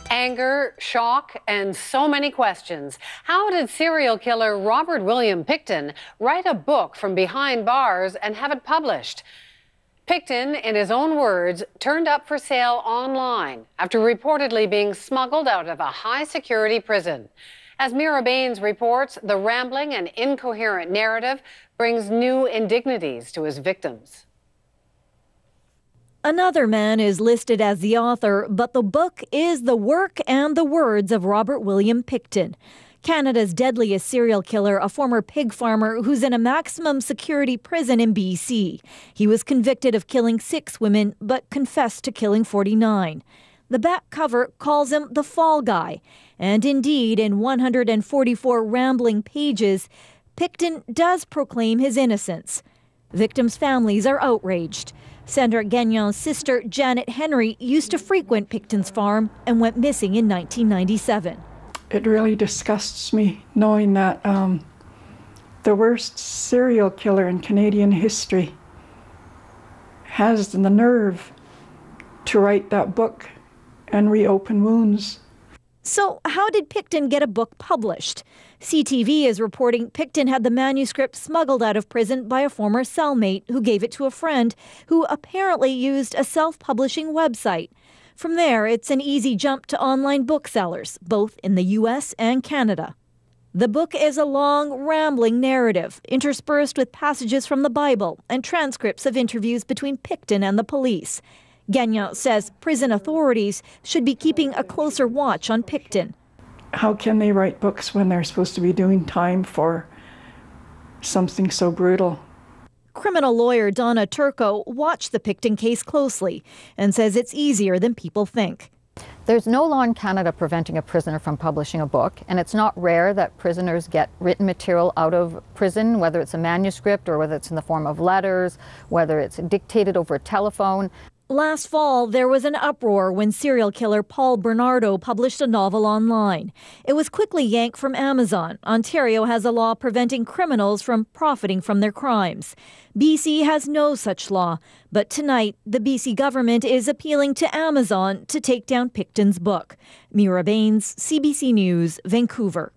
Anger, shock, and so many questions. How did serial killer Robert William Pickton write a book from behind bars and have it published? Pickton, in his own words, turned up for sale online after reportedly being smuggled out of a high-security prison. As Mira Baines reports, the rambling and incoherent narrative brings new indignities to his victims. Another man is listed as the author, but the book is the work and the words of Robert William Pickton, Canada's deadliest serial killer, a former pig farmer who's in a maximum security prison in BC. He was convicted of killing 6 women, but confessed to killing 49. The back cover calls him the Fall Guy, and indeed, in 144 rambling pages, Pickton does proclaim his innocence. Victims' families are outraged. Sandra Gagnon's sister, Janet Henry, used to frequent Pickton's farm and went missing in 1997. It really disgusts me knowing that the worst serial killer in Canadian history has the nerve to write that book and reopen wounds. So how did Pickton get a book published? CTV is reporting Pickton had the manuscript smuggled out of prison by a former cellmate who gave it to a friend who apparently used a self-publishing website. From there, it's an easy jump to online booksellers, both in the U.S. and Canada. The book is a long, rambling narrative, interspersed with passages from the Bible and transcripts of interviews between Pickton and the police. Gagnon says prison authorities should be keeping a closer watch on Pickton. How can they write books when they're supposed to be doing time for something so brutal? Criminal lawyer Donna Turco watched the Pickton case closely and says it's easier than people think. There's no law in Canada preventing a prisoner from publishing a book, and it's not rare that prisoners get written material out of prison, whether it's a manuscript or whether it's in the form of letters, whether it's dictated over a telephone. Last fall, there was an uproar when serial killer Paul Bernardo published a novel online. It was quickly yanked from Amazon. Ontario has a law preventing criminals from profiting from their crimes. BC has no such law, but tonight the BC government is appealing to Amazon to take down Pickton's book. Mira Baines, CBC News, Vancouver.